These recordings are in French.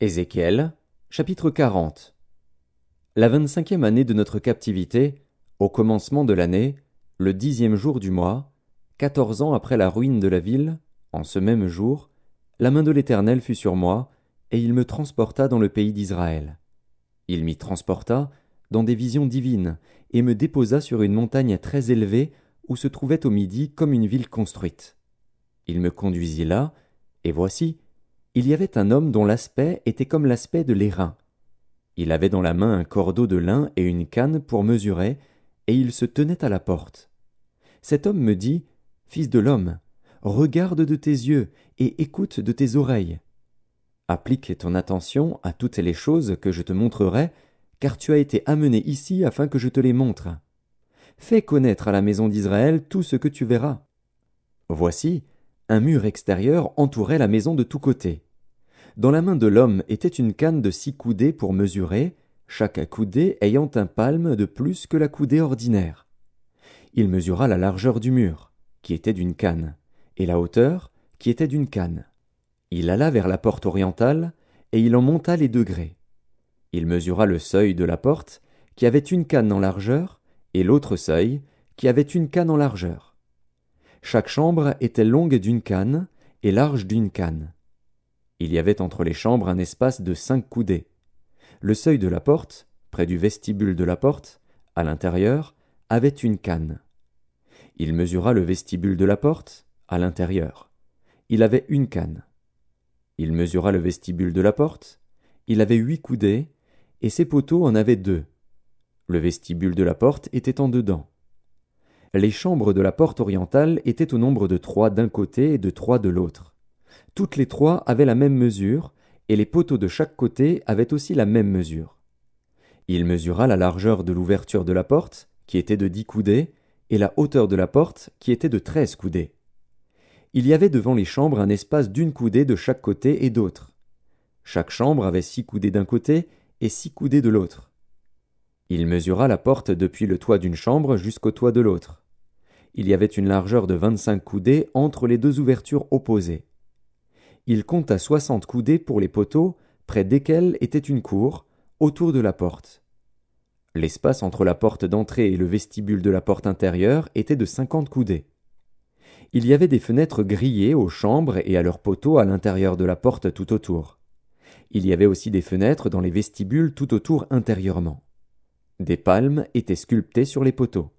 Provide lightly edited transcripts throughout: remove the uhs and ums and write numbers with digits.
Ézéchiel, chapitre 40. La 25e année de notre captivité, au commencement de l'année, le 10e jour du mois, 14 ans après la ruine de la ville, en ce même jour, la main de l'Éternel fut sur moi, et il me transporta dans le pays d'Israël. Il m'y transporta dans des visions divines, et me déposa sur une montagne très élevée, où se trouvait au midi comme une ville construite. Il me conduisit là, et voici, il y avait un homme dont l'aspect était comme l'aspect de l'airain. Il avait dans la main un cordeau de lin et une canne pour mesurer, et il se tenait à la porte. Cet homme me dit, « Fils de l'homme, regarde de tes yeux et écoute de tes oreilles. Applique ton attention à toutes les choses que je te montrerai, car tu as été amené ici afin que je te les montre. Fais connaître à la maison d'Israël tout ce que tu verras. » Voici, un mur extérieur entourait la maison de tous côtés. Dans la main de l'homme était une canne de 6 coudées pour mesurer, chaque coudée ayant un palme de plus que la coudée ordinaire. Il mesura la largeur du mur, qui était d'une canne, et la hauteur, qui était d'une canne. Il alla vers la porte orientale, et il en monta les degrés. Il mesura le seuil de la porte, qui avait une canne en largeur, et l'autre seuil, qui avait une canne en largeur. Chaque chambre était longue d'une canne et large d'une canne. Il y avait entre les chambres un espace de 5 coudées. Le seuil de la porte, près du vestibule de la porte, à l'intérieur, avait une canne. Il mesura le vestibule de la porte, à l'intérieur. Il avait une canne. Il mesura le vestibule de la porte, il avait 8 coudées, et ses poteaux en avaient 2. Le vestibule de la porte était en dedans. Les chambres de la porte orientale étaient au nombre de 3 d'un côté et de 3 de l'autre. Toutes les 3 avaient la même mesure, et les poteaux de chaque côté avaient aussi la même mesure. Il mesura la largeur de l'ouverture de la porte, qui était de 10 coudées, et la hauteur de la porte, qui était de 13 coudées. Il y avait devant les chambres un espace d'1 coudée de chaque côté et d'autre. Chaque chambre avait 6 coudées d'un côté et 6 coudées de l'autre. Il mesura la porte depuis le toit d'une chambre jusqu'au toit de l'autre. Il y avait une largeur de 25 coudées entre les 2 ouvertures opposées. Il compta 60 coudées pour les poteaux, près desquels était une cour, autour de la porte. L'espace entre la porte d'entrée et le vestibule de la porte intérieure était de 50 coudées. Il y avait des fenêtres grillées aux chambres et à leurs poteaux à l'intérieur de la porte tout autour. Il y avait aussi des fenêtres dans les vestibules tout autour intérieurement. Des palmes étaient sculptées sur les poteaux.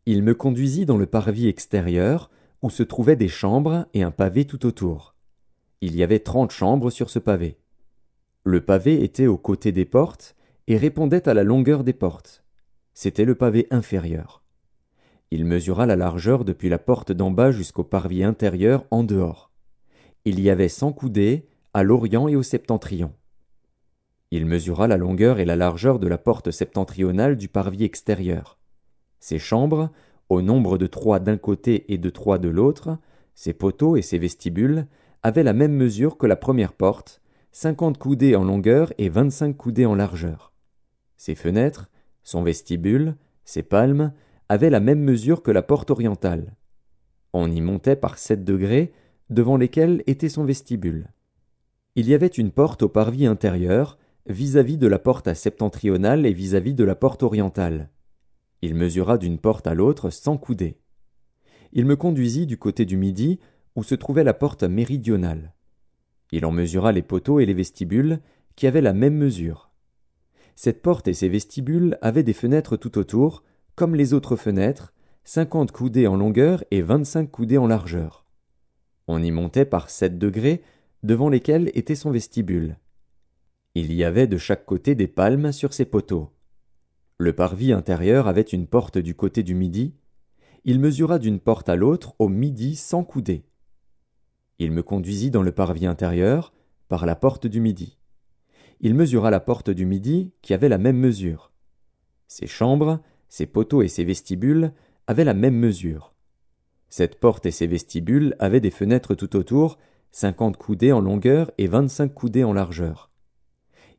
Il me conduisit dans le parvis extérieur, où se trouvaient des chambres et un pavé tout autour. Il y avait 30 chambres sur ce pavé. Le pavé était aux côtés des portes et répondait à la longueur des portes. C'était le pavé inférieur. Il mesura la largeur depuis la porte d'en bas jusqu'au parvis intérieur en dehors. Il y avait 100 coudées à l'orient et au septentrion. Il mesura la longueur et la largeur de la porte septentrionale du parvis extérieur. Ces chambres, au nombre de 3 d'un côté et de 3 de l'autre, ses poteaux et ses vestibules, avaient la même mesure que la première porte, 50 coudées en longueur et 25 coudées en largeur. Ses fenêtres, son vestibule, ses palmes, avaient la même mesure que la porte orientale. On y montait par 7 degrés, devant lesquels était son vestibule. Il y avait une porte au parvis intérieur, vis-à-vis de la porte septentrionale et vis-à-vis de la porte orientale. Il mesura d'une porte à l'autre 100 coudées. Il me conduisit du côté du midi, où se trouvait la porte méridionale. Il en mesura les poteaux et les vestibules, qui avaient la même mesure. Cette porte et ses vestibules avaient des fenêtres tout autour, comme les autres fenêtres, 50 coudées en longueur et 25 coudées en largeur. On y montait par 7 degrés, devant lesquels était son vestibule. Il y avait de chaque côté des palmes sur ses poteaux. Le parvis intérieur avait une porte du côté du midi. Il mesura d'une porte à l'autre au midi 100 coudées. Il me conduisit dans le parvis intérieur, par la porte du midi. Il mesura la porte du midi, qui avait la même mesure. Ses chambres, ses poteaux et ses vestibules avaient la même mesure. Cette porte et ses vestibules avaient des fenêtres tout autour, 50 coudées en longueur et 25 coudées en largeur.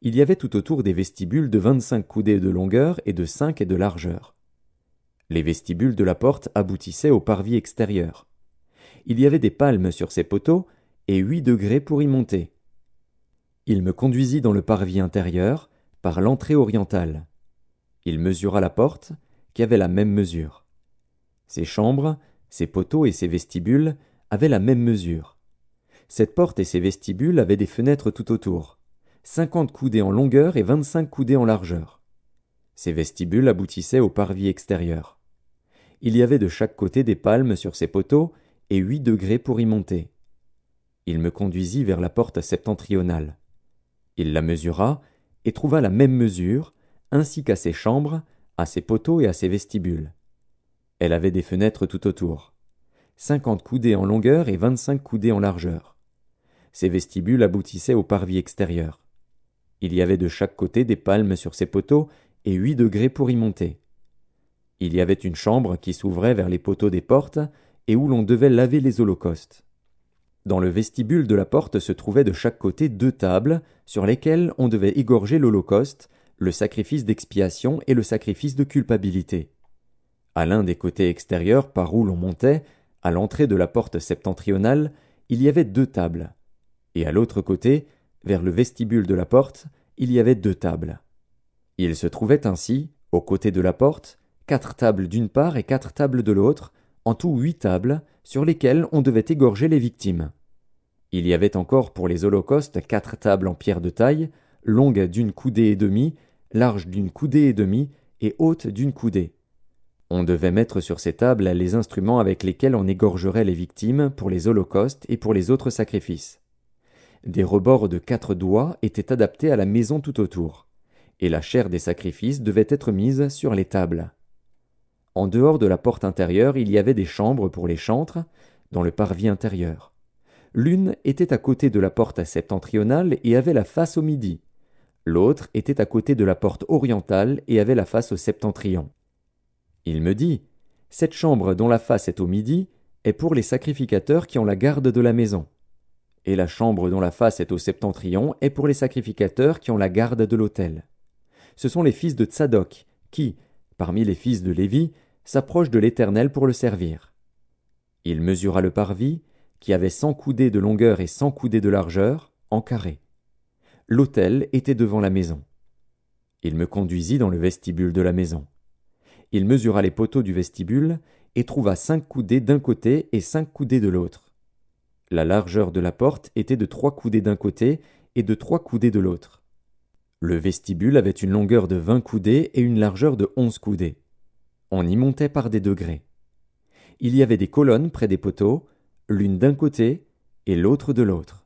Il y avait tout autour des vestibules de 25 coudées de longueur et de 5 de largeur. Les vestibules de la porte aboutissaient au parvis extérieur. Il y avait des palmes sur ces poteaux et 8 degrés pour y monter. Il me conduisit dans le parvis intérieur, par l'entrée orientale. Il mesura la porte, qui avait la même mesure. Ses chambres, ses poteaux et ses vestibules avaient la même mesure. Cette porte et ses vestibules avaient des fenêtres tout autour, 50 coudées en longueur et 25 coudées en largeur. Ces vestibules aboutissaient au parvis extérieur. Il y avait de chaque côté des palmes sur ces poteaux et 8 degrés pour y monter. Il me conduisit vers la porte septentrionale. Il la mesura et trouva la même mesure, ainsi qu'à ses chambres, à ses poteaux et à ses vestibules. Elle avait des fenêtres tout autour, 50 coudées en longueur et 25 coudées en largeur. Ses vestibules aboutissaient au parvis extérieur. Il y avait de chaque côté des palmes sur ses poteaux et 8 degrés pour y monter. Il y avait une chambre qui s'ouvrait vers les poteaux des portes et où l'on devait laver les holocaustes. Dans le vestibule de la porte se trouvaient de chaque côté 2 tables sur lesquelles on devait égorger l'holocauste, le sacrifice d'expiation et le sacrifice de culpabilité. À l'un des côtés extérieurs par où l'on montait, à l'entrée de la porte septentrionale, il y avait 2 tables. Et à l'autre côté, vers le vestibule de la porte, il y avait 2 tables. Il se trouvait ainsi, aux côtés de la porte, 4 tables d'une part et 4 tables de l'autre, en tout 8 tables, sur lesquelles on devait égorger les victimes. Il y avait encore pour les holocaustes 4 tables en pierre de taille, longues d'une coudée et demie, larges d'une coudée et demie et hautes d'une coudée. On devait mettre sur ces tables les instruments avec lesquels on égorgerait les victimes pour les holocaustes et pour les autres sacrifices. Des rebords de 4 doigts étaient adaptés à la maison tout autour, et la chair des sacrifices devait être mise sur les tables. En dehors de la porte intérieure, il y avait des chambres pour les chantres, dans le parvis intérieur. L'une était à côté de la porte septentrionale et avait la face au midi. L'autre était à côté de la porte orientale et avait la face au septentrion. Il me dit, « Cette chambre dont la face est au midi est pour les sacrificateurs qui ont la garde de la maison. Et la chambre dont la face est au septentrion est pour les sacrificateurs qui ont la garde de l'autel. Ce sont les fils de Tsadok qui, parmi les fils de Lévi, s'approchent de l'Éternel pour le servir. » Il mesura le parvis, qui avait 100 coudées de longueur et 100 coudées de largeur, en carré. L'autel était devant la maison. Il me conduisit dans le vestibule de la maison. Il mesura les poteaux du vestibule et trouva 5 coudées d'un côté et 5 coudées de l'autre. La largeur de la porte était de 3 coudées d'un côté et de 3 coudées de l'autre. Le vestibule avait une longueur de 20 coudées et une largeur de 11 coudées. On y montait par des degrés. Il y avait des colonnes près des poteaux, l'une d'un côté et l'autre de l'autre.